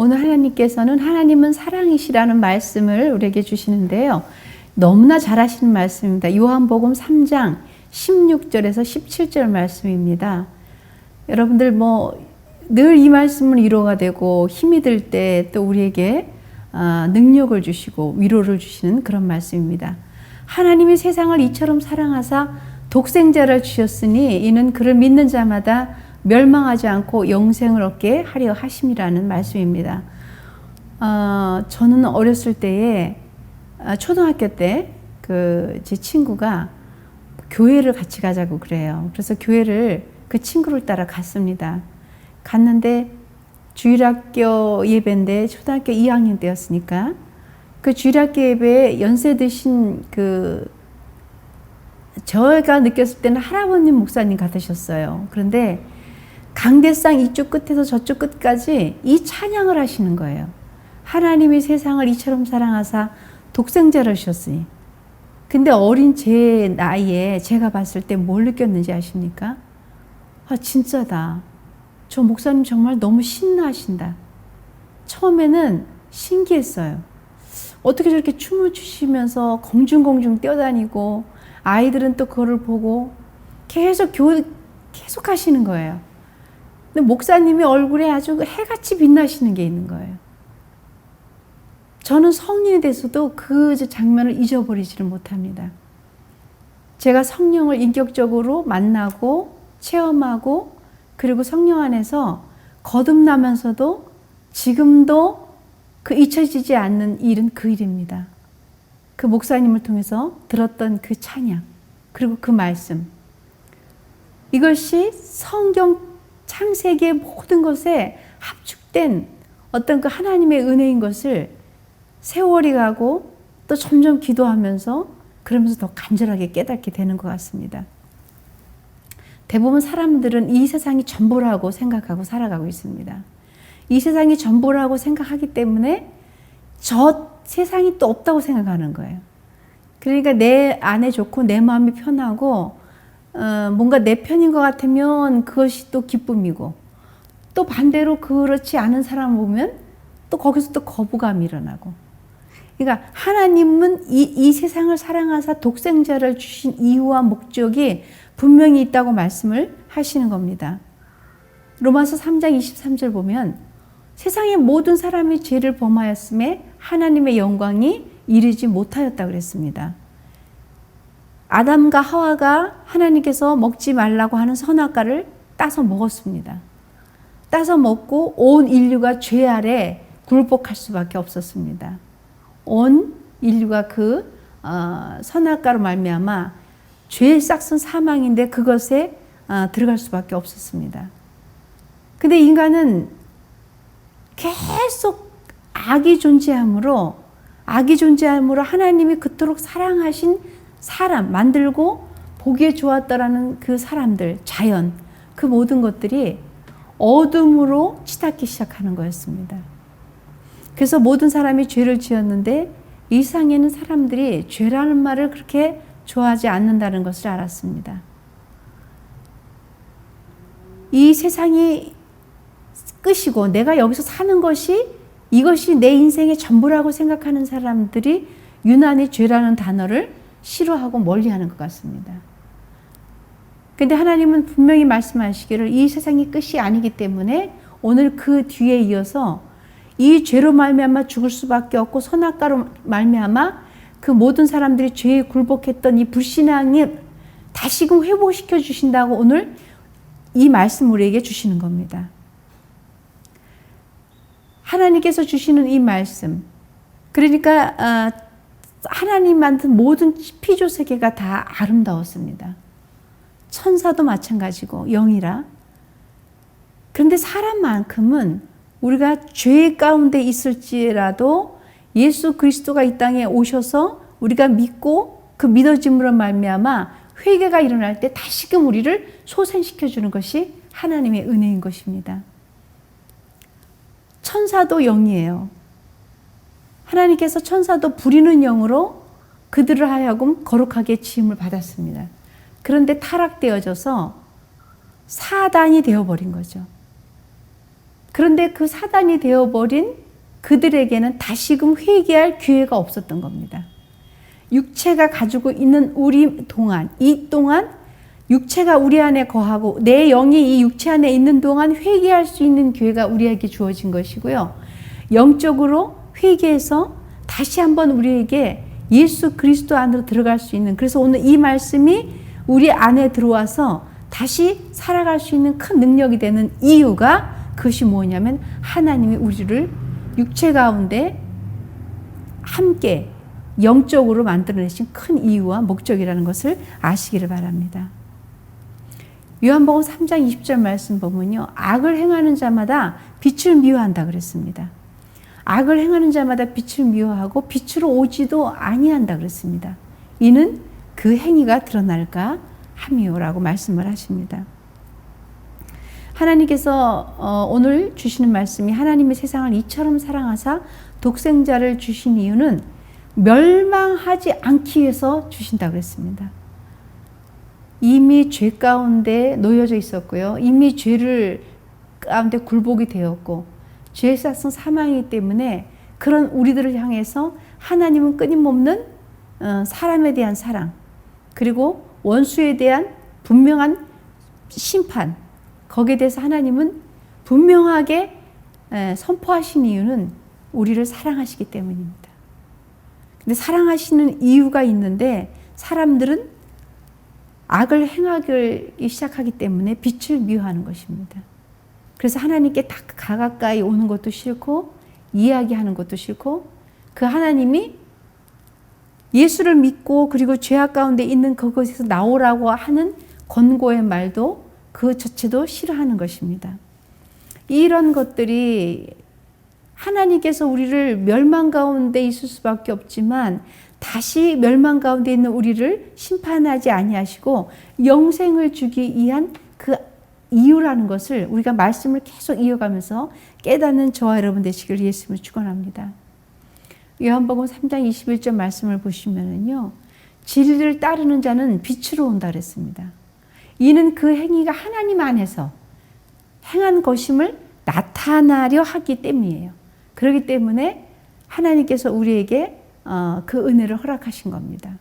오늘 하나님께서는 하나님은 사랑이시라는 말씀을 우리에게 주시는데요. 너무나 잘 하시는 말씀입니다. 요한복음 3장 16절에서 17절 말씀입니다. 여러분들 늘 이 말씀은 위로가 되고 힘이 들 때 또 우리에게 능력을 주시고 위로를 주시는 그런 말씀입니다. 하나님이 세상을 이처럼 사랑하사 독생자를 주셨으니 이는 그를 믿는 자마다 멸망하지 않고 영생을 얻게 하려 하심이라는 말씀입니다. 저는 어렸을 때에 초등학교 때 제 친구가 교회를 같이 가자고 그래요. 그래서 교회를 그 친구를 따라 갔습니다. 갔는데 주일학교 예배인데 초등학교 2학년 때였으니까 그 주일학교 예배에 연세 드신 저희가 느꼈을 때는 할아버님 목사님 같으셨어요. 그런데 강대상 이쪽 끝에서 저쪽 끝까지 이 찬양을 하시는 거예요. 하나님이 세상을 이처럼 사랑하사 독생자를 주셨으니. 근데 어린 제 나이에 제가 봤을 때 뭘 느꼈는지 아십니까? 진짜다. 저 목사님 정말 너무 신나하신다. 처음에는 신기했어요. 어떻게 저렇게 춤을 추시면서 공중공중 뛰어다니고 아이들은 또 그거를 보고 계속 하시는 거예요. 근데 목사님이 얼굴에 아주 해같이 빛나시는 게 있는 거예요. 저는 성인이 돼서도 그 장면을 잊어버리지를 못합니다. 제가 성령을 인격적으로 만나고 체험하고 그리고 성령 안에서 거듭나면서도 지금도 그 잊혀지지 않는 일은 그 일입니다. 그 목사님을 통해서 들었던 그 찬양 그리고 그 말씀, 이것이 성경 창세기의 모든 것에 합축된 어떤 그 하나님의 은혜인 것을 세월이 가고 또 점점 기도하면서 그러면서 더 간절하게 깨닫게 되는 것 같습니다. 대부분 사람들은 이 세상이 전부라고 생각하고 살아가고 있습니다. 이 세상이 전부라고 생각하기 때문에 저 세상이 또 없다고 생각하는 거예요. 그러니까 내 안에 좋고 내 마음이 편하고 뭔가 내 편인 것 같으면 그것이 또 기쁨이고, 또 반대로 그렇지 않은 사람을 보면 또 거기서 또 거부감이 일어나고. 그러니까 하나님은 이 세상을 사랑하사 독생자를 주신 이유와 목적이 분명히 있다고 말씀을 하시는 겁니다. 로마서 3장 23절 보면 세상의 모든 사람이 죄를 범하였음에 하나님의 영광이 이르지 못하였다 그랬습니다. 아담과 하와가 하나님께서 먹지 말라고 하는 선악과를 따서 먹었습니다. 따서 먹고 온 인류가 죄 아래 굴복할 수밖에 없었습니다. 온 인류가 그 선악과로 말미암아 죄의 싹은 사망인데 그것에 들어갈 수밖에 없었습니다. 근데 인간은 계속 악이 존재함으로 하나님이 그토록 사랑하신 사람 만들고 보기에 좋았다라는 그 사람들, 자연, 그 모든 것들이 어둠으로 치닫기 시작하는 거였습니다. 그래서 모든 사람이 죄를 지었는데 이 세상에는 사람들이 죄라는 말을 그렇게 좋아하지 않는다는 것을 알았습니다. 이 세상이 끝이고 내가 여기서 사는 이것이 내 인생의 전부라고 생각하는 사람들이 유난히 죄라는 단어를 싫어하고 멀리하는 것 같습니다. 그런데 하나님은 분명히 말씀하시기를 이 세상이 끝이 아니기 때문에 오늘 그 뒤에 이어서 이 죄로 말미암아 죽을 수밖에 없고 선악과로 말미암아 그 모든 사람들이 죄에 굴복했던 이 불신앙이 다시금 회복시켜 주신다고 오늘 이 말씀 우리에게 주시는 겁니다. 하나님께서 주시는 이 말씀, 그러니까 하나님 만든 모든 피조 세계가 다 아름다웠습니다. 천사도 마찬가지고 영이라. 그런데 사람만큼은 우리가 죄 가운데 있을지라도 예수 그리스도가 이 땅에 오셔서 우리가 믿고 그 믿어짐으로 말미암아 회개가 일어날 때 다시금 우리를 소생시켜 주는 것이 하나님의 은혜인 것입니다. 천사도 영이에요. 하나님께서 천사도 부리는 영으로 그들을 하여금 거룩하게 지음을 받았습니다. 그런데 타락되어져서 사단이 되어버린 거죠. 그런데 그 사단이 되어버린 그들에게는 다시금 회개할 기회가 없었던 겁니다. 육체가 가지고 있는 우리 동안, 이 동안 육체가 우리 안에 거하고 내 영이 이 육체 안에 있는 동안 회개할 수 있는 기회가 우리에게 주어진 것이고요. 영적으로 회개해서 다시 한번 우리에게 예수 그리스도 안으로 들어갈 수 있는, 그래서 오늘 이 말씀이 우리 안에 들어와서 다시 살아갈 수 있는 큰 능력이 되는 이유가, 그것이 뭐냐면 하나님이 우리를 육체 가운데 함께 영적으로 만들어내신 큰 이유와 목적이라는 것을 아시기를 바랍니다. 요한복음 3장 20절 말씀 보면요, 악을 행하는 자마다 빛을 미워한다 그랬습니다. 악을 행하는 자마다 빛을 미워하고 빛으로 오지도 아니한다 그랬습니다. 이는 그 행위가 드러날까 함이요라고 말씀을 하십니다. 하나님께서 오늘 주시는 말씀이, 하나님의 세상을 이처럼 사랑하사 독생자를 주신 이유는 멸망하지 않기 위해서 주신다고 그랬습니다. 이미 죄 가운데 놓여져 있었고요. 이미 죄를 가운데 굴복이 되었고 죄사성 사망이기 때문에 그런 우리들을 향해서 하나님은 끊임없는 사람에 대한 사랑, 그리고 원수에 대한 분명한 심판, 거기에 대해서 하나님은 분명하게 선포하신 이유는 우리를 사랑하시기 때문입니다. 근데 사랑하시는 이유가 있는데 사람들은 악을 행하기 시작하기 때문에 빛을 미워하는 것입니다. 그래서 하나님께 다 가까이 오는 것도 싫고 이야기하는 것도 싫고, 그 하나님이 예수를 믿고 그리고 죄악 가운데 있는 그것에서 나오라고 하는 권고의 말도 그 자체도 싫어하는 것입니다. 이런 것들이 하나님께서 우리를 멸망 가운데 있을 수밖에 없지만 다시 멸망 가운데 있는 우리를 심판하지 아니하시고 영생을 주기 위한 그 이유라는 것을 우리가 말씀을 계속 이어가면서 깨닫는 저와 여러분 되시기를 예수님을 축원합니다. 요한복음 3장 21절 말씀을 보시면은요, 진리를 따르는 자는 빛으로 온다 그랬습니다. 이는 그 행위가 하나님 안에서 행한 것임을 나타나려 하기 때문이에요. 그렇기 때문에 하나님께서 우리에게 그 은혜를 허락하신 겁니다.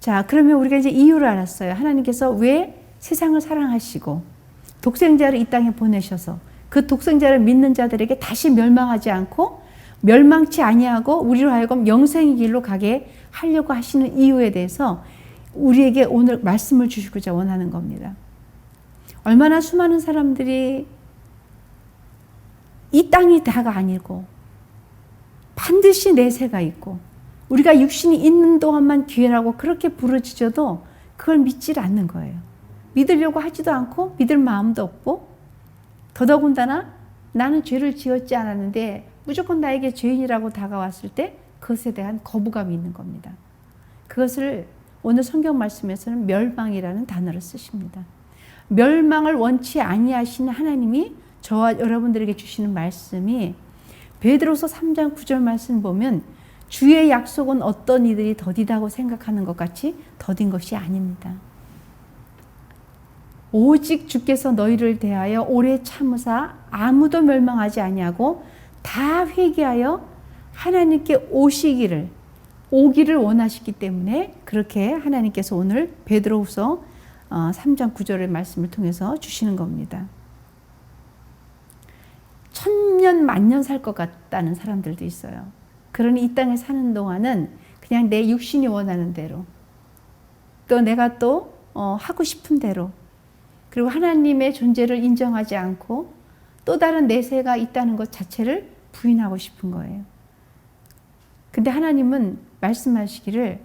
자, 그러면 우리가 이제 이유를 알았어요. 하나님께서 왜 세상을 사랑하시고 독생자를 이 땅에 보내셔서 그 독생자를 믿는 자들에게 다시 멸망하지 않고 멸망치 아니하고 우리로 하여금 영생의 길로 가게 하려고 하시는 이유에 대해서 우리에게 오늘 말씀을 주시고자 원하는 겁니다. 얼마나 수많은 사람들이 이 땅이 다가 아니고 반드시 내세가 있고 우리가 육신이 있는 동안만 기회라고 그렇게 부르짖어도 그걸 믿질 않는 거예요. 믿으려고 하지도 않고 믿을 마음도 없고, 더더군다나 나는 죄를 지었지 않았는데 무조건 나에게 죄인이라고 다가왔을 때 그것에 대한 거부감이 있는 겁니다. 그것을 오늘 성경 말씀에서는 멸망이라는 단어를 쓰십니다. 멸망을 원치 아니하시는 하나님이 저와 여러분들에게 주시는 말씀이 베드로서 3장 9절 말씀 보면 주의 약속은 어떤 이들이 더디다고 생각하는 것 같이 더딘 것이 아닙니다. 오직 주께서 너희를 대하여 오래 참으사 아무도 멸망하지 아니하고 다 회개하여 하나님께 오기를 원하시기 때문에 그렇게 하나님께서 오늘 베드로후서 3장 9절의 말씀을 통해서 주시는 겁니다. 1000년 만년 살 것 같다는 사람들도 있어요. 그러니 이 땅에 사는 동안은 그냥 내 육신이 원하는 대로, 또 내가 또 하고 싶은 대로, 그리고 하나님의 존재를 인정하지 않고 또 다른 내세가 있다는 것 자체를 부인하고 싶은 거예요. 근데 하나님은 말씀하시기를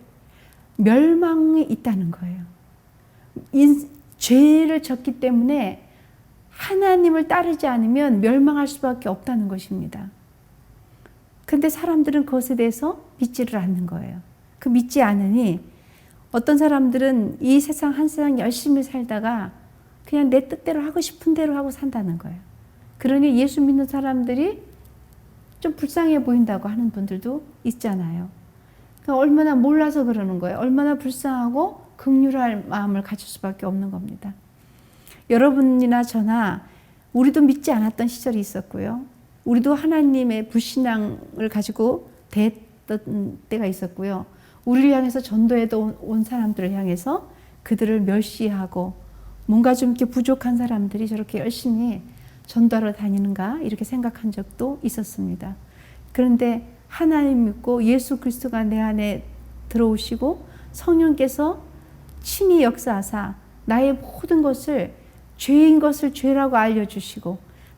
멸망이 있다는 거예요. 죄를 졌기 때문에 하나님을 따르지 않으면 멸망할 수밖에 없다는 것입니다. 근데 사람들은 그것에 대해서 믿지를 않는 거예요. 그 믿지 않으니 어떤 사람들은 이 세상 한 세상 열심히 살다가 그냥 내 뜻대로 하고 싶은 대로 하고 산다는 거예요. 그러니 예수 믿는 사람들이 좀 불쌍해 보인다고 하는 분들도 있잖아요. 그러니까 얼마나 몰라서 그러는 거예요. 얼마나 불쌍하고 긍휼할 마음을 가질 수밖에 없는 겁니다. 여러분이나 저나 우리도 믿지 않았던 시절이 있었고요. 우리도 하나님의 불신앙을 가지고 대했던 때가 있었고요. 우리를 향해서 전도에도 온 사람들을 향해서 그들을 멸시하고 뭔가 좀 이렇게 부족한 사람들이 저렇게 열심히 전도하러 다니는가 이렇게 생각한 적도 있었습니다. 그런데 하나님 믿고 예수 그리스도가 내 안에 들어오시고 성령께서 친히 역사하사 나의 모든 것을 죄인 것을 죄라고 알려주시고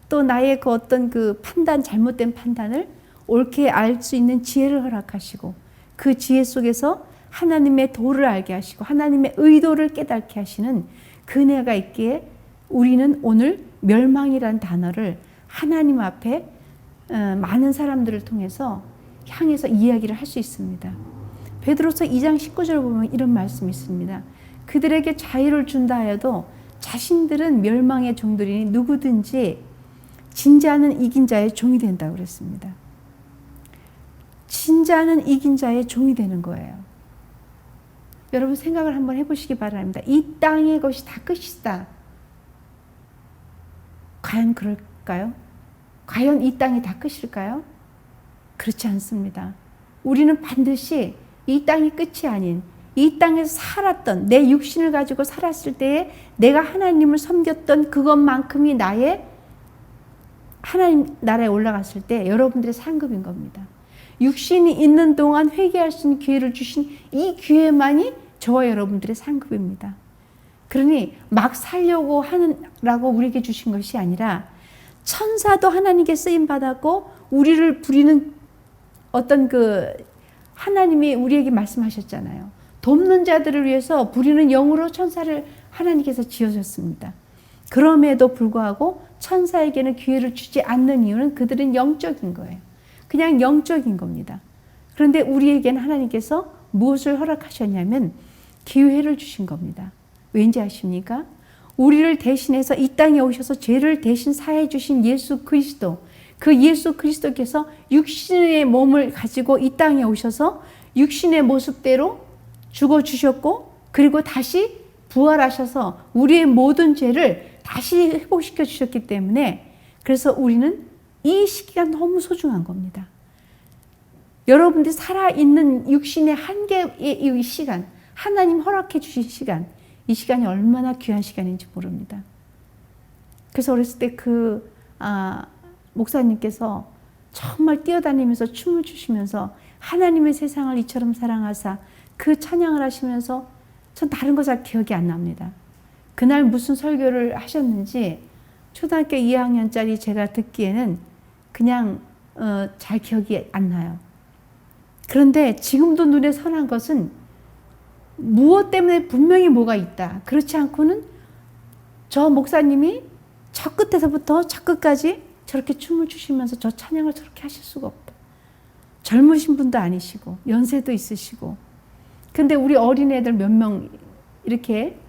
또 나의 그 어떤 그 판단, 잘못된 판단을 옳게 알 수 있는 지혜를 허락하시고 그 지혜 속에서 하나님의 도를 알게 하시고 하나님의 의도를 깨닫게 하시는 그 은혜가 있기에 우리는 오늘 멸망이란 단어를 하나님 앞에 많은 사람들을 통해서 향해서 이야기를 할 수 있습니다. 베드로서 2장 19절 보면 이런 말씀이 있습니다. 그들에게 자유를 준다 하여도 자신들은 멸망의 종들이니 누구든지 진자는 이긴 자의 종이 된다고 그랬습니다. 진자는 이긴 자의 종이 되는 거예요. 여러분 생각을 한번 해보시기 바랍니다. 이 땅의 것이 다 끝이다. 과연 그럴까요? 과연 이 땅이 다 끝일까요? 그렇지 않습니다. 우리는 반드시 이 땅이 끝이 아닌 이 땅에서 살았던 내 육신을 가지고 살았을 때에 내가 하나님을 섬겼던 그것만큼이 나의 하나님 나라에 올라갔을 때 여러분들의 상급인 겁니다. 육신이 있는 동안 회개할 수 있는 기회를 주신 이 기회만이 저와 여러분들의 상급입니다. 그러니 막 살려고 하느라고 우리에게 주신 것이 아니라 천사도 하나님께 쓰임 받았고 우리를 부리는 어떤 그 하나님이 우리에게 말씀하셨잖아요. 돕는 자들을 위해서 부리는 영으로 천사를 하나님께서 지으셨습니다. 그럼에도 불구하고 천사에게는 기회를 주지 않는 이유는 그들은 영적인 거예요. 그냥 영적인 겁니다. 그런데 우리에게는 하나님께서 무엇을 허락하셨냐면 기회를 주신 겁니다. 왠지 아십니까? 우리를 대신해서 이 땅에 오셔서 죄를 대신 사해 주신 예수 그리스도, 그 예수 그리스도께서 육신의 몸을 가지고 이 땅에 오셔서 육신의 모습대로 죽어주셨고 그리고 다시 부활하셔서 우리의 모든 죄를 다시 회복시켜 주셨기 때문에 그래서 우리는 이 시기가 너무 소중한 겁니다. 여러분들이 살아있는 육신의 한계의 이 시간, 하나님 허락해 주신 시간, 이 시간이 얼마나 귀한 시간인지 모릅니다. 그래서 어렸을 때 목사님께서 정말 뛰어다니면서 춤을 추시면서 하나님의 세상을 이처럼 사랑하사 그 찬양을 하시면서 전 다른 거 잘 기억이 안 납니다. 그날 무슨 설교를 하셨는지 초등학교 2학년짜리 제가 듣기에는 그냥 잘 기억이 안 나요. 그런데 지금도 눈에 선한 것은 무엇 때문에 분명히 뭐가 있다. 그렇지 않고는 저 목사님이 저 끝에서부터 저 끝까지 저렇게 춤을 추시면서 저 찬양을 저렇게 하실 수가 없다. 젊으신 분도 아니시고 연세도 있으시고 근데 우리 어린애들 몇 명 이렇게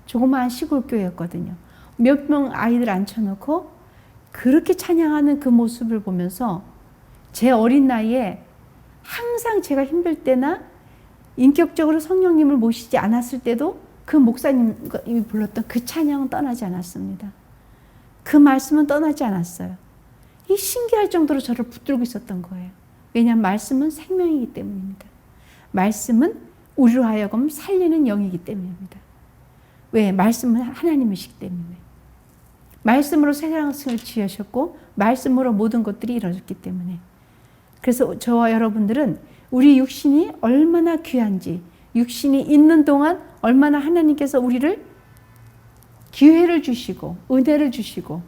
조그마한 시골 교회였거든요. 몇 명 아이들 앉혀놓고 그렇게 찬양하는 그 모습을 보면서 제 어린 나이에 항상 제가 힘들 때나 인격적으로 성령님을 모시지 않았을 때도 그 목사님이 불렀던 그 찬양은 떠나지 않았습니다. 그 말씀은 떠나지 않았어요. 이 신기할 정도로 저를 붙들고 있었던 거예요. 왜냐하면 말씀은 생명이기 때문입니다. 말씀은 우리로 하여금 살리는 영이기 때문입니다. 왜? 말씀은 하나님이시기 때문에. 말씀으로 세상을 지으셨고 말씀으로 모든 것들이 이루어졌기 때문에. 그래서 저와 여러분들은 우리 육신이 얼마나 귀한지, 육신이 있는 동안 얼마나 하나님께서 우리를 기회를 주시고 은혜를 주시고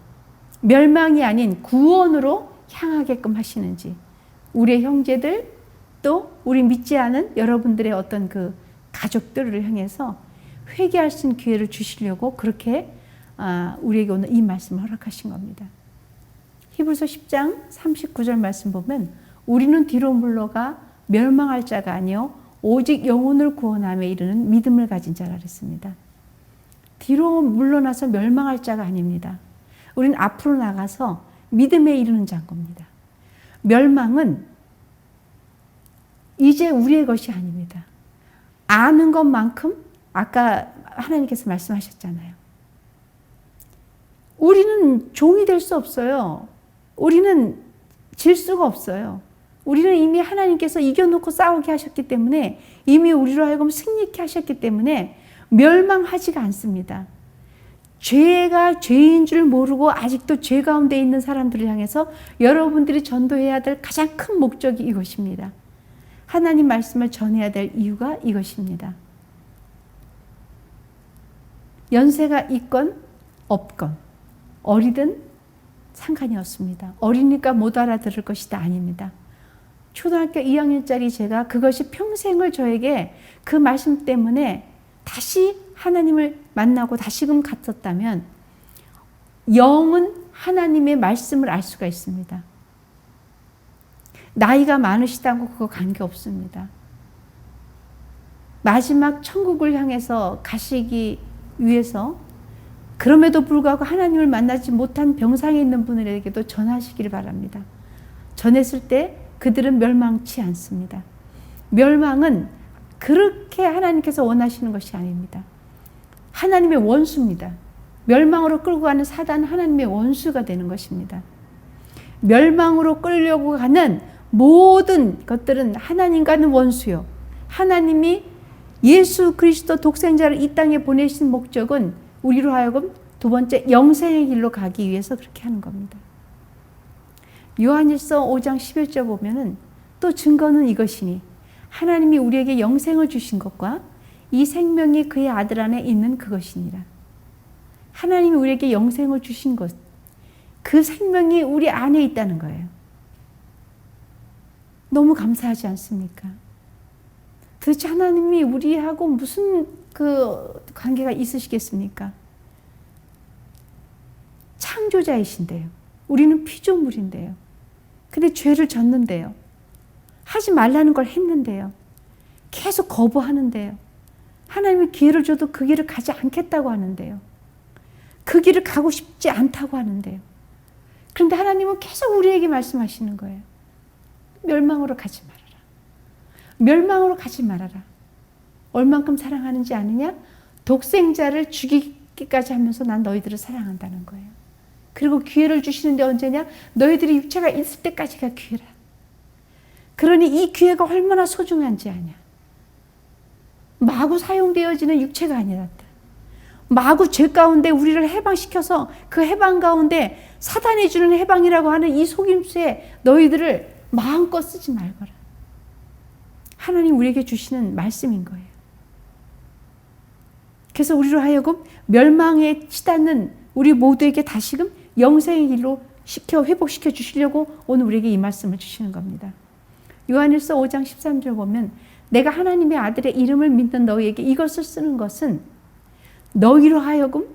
멸망이 아닌 구원으로 향하게끔 하시는지, 우리의 형제들 또 우리 믿지 않은 여러분들의 어떤 그 가족들을 향해서 회개할 수 있는 기회를 주시려고 그렇게 우리에게 오늘 이 말씀을 허락하신 겁니다. 히브리서 10장 39절 말씀 보면 우리는 뒤로 물러가 멸망할 자가 아니요 오직 영혼을 구원함에 이르는 믿음을 가진 자라 그랬습니다. 뒤로 물러나서 멸망할 자가 아닙니다. 우리는 앞으로 나가서 믿음에 이르는 자인 겁니다. 멸망은 이제 우리의 것이 아닙니다. 아는 것만큼 아까 하나님께서 말씀하셨잖아요. 우리는 종이 될 수 없어요. 우리는 질 수가 없어요. 우리는 이미 하나님께서 이겨놓고 싸우게 하셨기 때문에, 이미 우리로 하여금 승리케 하셨기 때문에 멸망하지가 않습니다. 죄가 죄인 줄 모르고 아직도 죄 가운데 있는 사람들을 향해서 여러분들이 전도해야 될 가장 큰 목적이 이것입니다. 하나님 말씀을 전해야 될 이유가 이것입니다. 연세가 있건 없건 어리든 상관이 없습니다. 어리니까 못 알아들을 것이다 아닙니다. 초등학교 2학년짜리 제가 그것이 평생을 저에게 그 말씀 때문에 다시 하나님을 만나고 다시금 갔었다면 영은 하나님의 말씀을 알 수가 있습니다. 나이가 많으시다고 그거 관계없습니다. 마지막 천국을 향해서 가시기 위해서 그럼에도 불구하고 하나님을 만나지 못한 병상에 있는 분들에게도 전하시길 바랍니다. 전했을 때 그들은 멸망치 않습니다. 멸망은 그렇게 하나님께서 원하시는 것이 아닙니다. 하나님의 원수입니다. 멸망으로 끌고 가는 사단은 하나님의 원수가 되는 것입니다. 멸망으로 끌려고 가는 모든 것들은 하나님과는 원수요. 하나님이 예수 그리스도 독생자를 이 땅에 보내신 목적은 우리로 하여금 두 번째 영생의 길로 가기 위해서 그렇게 하는 겁니다. 요한일서 5장 11절 보면은 또 증거는 이것이니 하나님이 우리에게 영생을 주신 것과 이 생명이 그의 아들 안에 있는 그것이니라. 하나님이 우리에게 영생을 주신 것, 그 생명이 우리 안에 있다는 거예요. 너무 감사하지 않습니까? 도대체 하나님이 우리하고 무슨 그 관계가 있으시겠습니까? 창조자이신데요. 우리는 피조물인데요. 근데 죄를 졌는데요. 하지 말라는 걸 했는데요. 계속 거부하는데요. 하나님이 기회를 줘도 그 길을 가지 않겠다고 하는데요. 그 길을 가고 싶지 않다고 하는데요. 그런데 하나님은 계속 우리에게 말씀하시는 거예요. 멸망으로 가지 말아라. 멸망으로 가지 말아라. 얼만큼 사랑하는지 아느냐? 독생자를 죽이기까지 하면서 난 너희들을 사랑한다는 거예요. 그리고 기회를 주시는데 언제냐? 너희들이 육체가 있을 때까지가 기회라. 그러니 이 기회가 얼마나 소중한지 아냐? 마구 사용되어지는 육체가 아니라 마구 죄 가운데 우리를 해방시켜서 그 해방 가운데 사단이 주는 해방이라고 하는 이 속임수에 너희들을 마음껏 쓰지 말거라. 하나님 우리에게 주시는 말씀인 거예요. 그래서 우리로 하여금 멸망에 치닫는 우리 모두에게 다시금 영생의 길로 회복시켜 주시려고 오늘 우리에게 이 말씀을 주시는 겁니다. 요한일서 5장 13절 보면 내가 하나님의 아들의 이름을 믿는 너희에게 이것을 쓰는 것은 너희로 하여금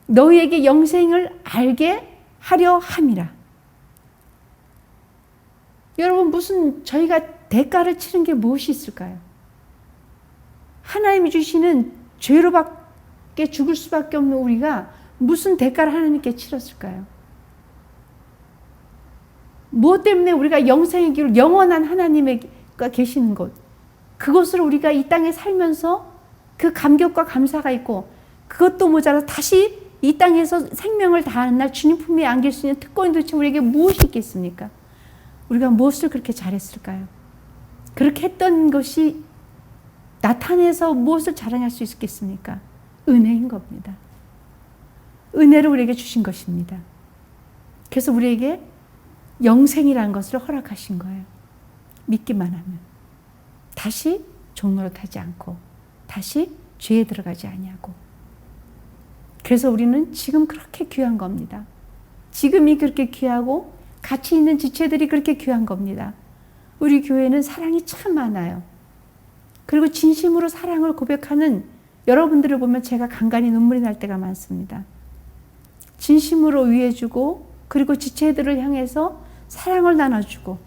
너희에게 영생을 알게 하려 함이라. 여러분 무슨 저희가 대가를 치른 게 무엇이 있을까요? 하나님이 주시는 죄로밖에 죽을 수밖에 없는 우리가 무슨 대가를 하나님께 치렀을까요? 무엇 때문에 우리가 영생의 길을 영원한 하나님과 계시는 곳, 그것을 우리가 이 땅에 살면서 그 감격과 감사가 있고 그것도 모자라 다시 이 땅에서 생명을 다하는 날 주님 품에 안길 수 있는 특권이 도대체 우리에게 무엇이 있겠습니까? 우리가 무엇을 그렇게 잘했을까요? 그렇게 했던 것이 나타내서 무엇을 자랑할 수 있겠습니까? 은혜인 겁니다. 은혜를 우리에게 주신 것입니다. 그래서 우리에게 영생이라는 것을 허락하신 거예요. 믿기만 하면. 다시 종노릇하지 않고 다시 죄에 들어가지 아니하고. 그래서 우리는 지금 그렇게 귀한 겁니다. 지금이 그렇게 귀하고 가치 있는 지체들이 그렇게 귀한 겁니다. 우리 교회는 사랑이 참 많아요. 그리고 진심으로 사랑을 고백하는 여러분들을 보면 제가 간간히 눈물이 날 때가 많습니다. 진심으로 위해주고 그리고 지체들을 향해서 사랑을 나눠주고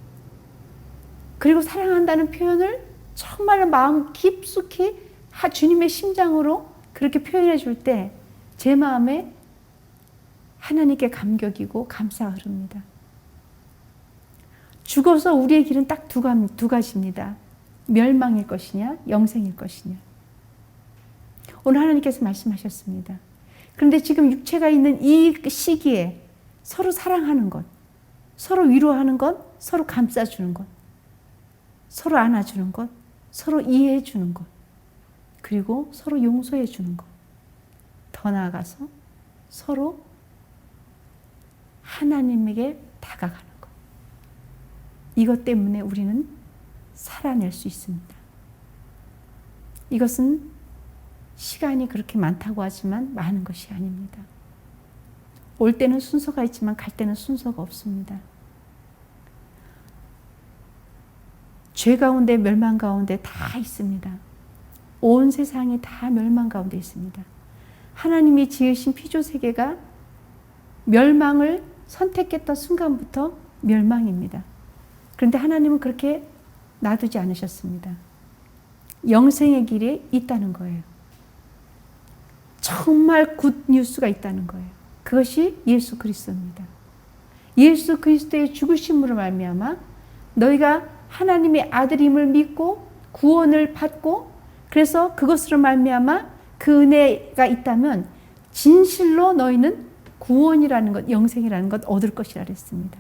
그리고 사랑한다는 표현을 정말 마음 깊숙이 주님의 심장으로 그렇게 표현해 줄 때 제 마음에 하나님께 감격이고 감사가 흐릅니다. 죽어서 우리의 길은 딱 두 가지입니다. 멸망일 것이냐 영생일 것이냐. 오늘 하나님께서 말씀하셨습니다. 그런데 지금 육체가 있는 이 시기에 서로 사랑하는 것, 서로 위로하는 것, 서로 감싸주는 것, 서로 안아주는 것, 서로 이해해 주는 것, 그리고 서로 용서해 주는 것, 더 나아가서 서로 하나님에게 다가가는 것. 이것 때문에 우리는 살아낼 수 있습니다. 이것은 시간이 그렇게 많다고 하지만 많은 것이 아닙니다. 올 때는 순서가 있지만 갈 때는 순서가 없습니다. 죄 가운데 멸망 가운데 다 있습니다. 온 세상이 다 멸망 가운데 있습니다. 하나님이 지으신 피조세계가 멸망을 선택했던 순간부터 멸망입니다. 그런데 하나님은 그렇게 놔두지 않으셨습니다. 영생의 길이 있다는 거예요. 정말 굿 뉴스가 있다는 거예요. 그것이 예수 그리스도입니다. 예수 그리스도의 죽으심으로 말미암아 너희가 하나님의 아들임을 믿고 구원을 받고 그래서 그것으로 말미암아 그 은혜가 있다면 진실로 너희는 구원이라는 것, 영생이라는 것 얻을 것이라 그랬습니다.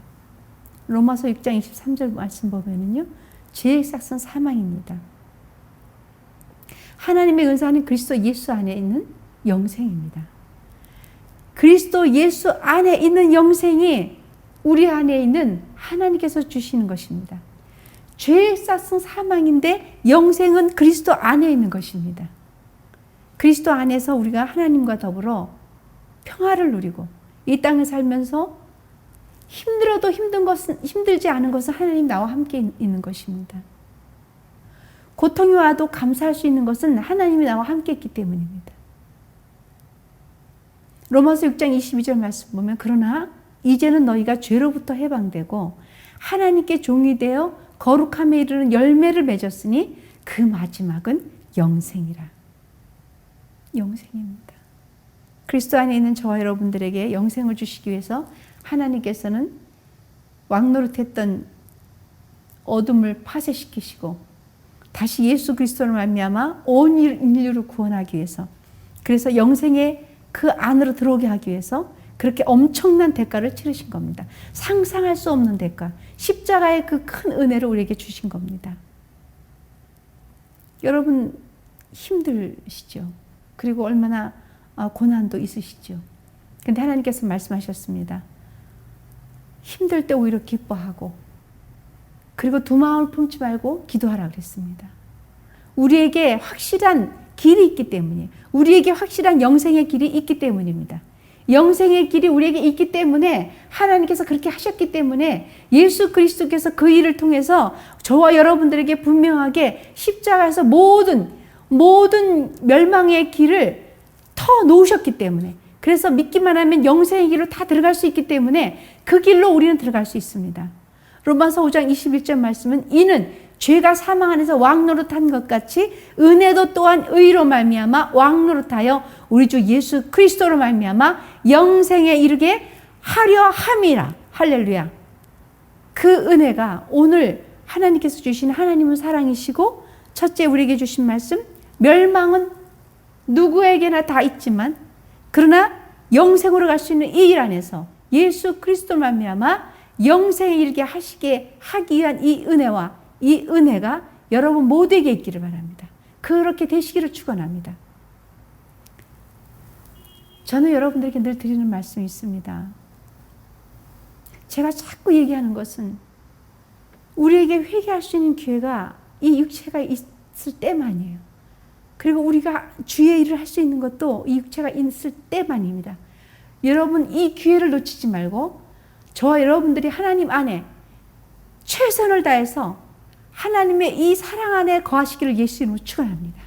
로마서 6장 23절 말씀 보면은요, 죄의 삭은 사망입니다. 하나님의 은사는 그리스도 예수 안에 있는 영생입니다. 그리스도 예수 안에 있는 영생이 우리 안에 있는 하나님께서 주시는 것입니다. 죄의 삭은 사망인데 영생은 그리스도 안에 있는 것입니다. 그리스도 안에서 우리가 하나님과 더불어 평화를 누리고 이 땅에 살면서 힘들어도 힘들지 않은 것은 하나님 나와 함께 있는 것입니다. 고통이 와도 감사할 수 있는 것은 하나님이 나와 함께 있기 때문입니다. 로마서 6장 22절 말씀 보면 그러나 이제는 너희가 죄로부터 해방되고 하나님께 종이 되어 거룩함에 이르는 열매를 맺었으니 그 마지막은 영생이라. 영생입니다. 그리스도 안에 있는 저와 여러분들에게 영생을 주시기 위해서 하나님께서는 왕노릇했던 어둠을 파쇄시키시고 다시 예수 그리스도로 말미암아 온 인류를 구원하기 위해서 그래서 영생의 그 안으로 들어오게 하기 위해서 그렇게 엄청난 대가를 치르신 겁니다. 상상할 수 없는 대가, 십자가의 그 큰 은혜를 우리에게 주신 겁니다. 여러분 힘드시죠? 그리고 얼마나 고난도 있으시죠? 근데 하나님께서 말씀하셨습니다. 힘들 때 오히려 기뻐하고 그리고 두 마음을 품지 말고 기도하라 그랬습니다. 우리에게 확실한 길이 있기 때문에 우리에게 확실한 영생의 길이 있기 때문입니다. 영생의 길이 우리에게 있기 때문에 하나님께서 그렇게 하셨기 때문에 예수 그리스도께서 그 일을 통해서 저와 여러분들에게 분명하게 십자가에서 모든 멸망의 길을 터 놓으셨기 때문에 그래서 믿기만 하면 영생의 길로 다 들어갈 수 있기 때문에 그 길로 우리는 들어갈 수 있습니다. 로마서 5장 21절 말씀은 이는 죄가 사망 안에서 왕노릇한 것 같이 은혜도 또한 의로 말미암아 왕노릇하여 우리 주 예수 그리스도로 말미암아 영생에 이르게 하려 함이라. 할렐루야. 그 은혜가 오늘 하나님께서 주신 하나님은 사랑이시고 첫째 우리에게 주신 말씀 멸망은 누구에게나 다 있지만 그러나 영생으로 갈 수 있는 이 일 안에서 예수 그리스도로 말미암아 영생에 이르게 하기 위한 이 은혜와 이 은혜가 여러분 모두에게 있기를 바랍니다. 그렇게 되시기를 축원합니다. 저는 여러분들에게 늘 드리는 말씀이 있습니다. 제가 자꾸 얘기하는 것은 우리에게 회개할 수 있는 기회가 이 육체가 있을 때만이에요. 그리고 우리가 주의 일을 할 수 있는 것도 이 육체가 있을 때만입니다. 여러분 이 기회를 놓치지 말고 저와 여러분들이 하나님 안에 최선을 다해서 하나님의 이 사랑 안에 거하시기를 예수 이름으로 축원합니다.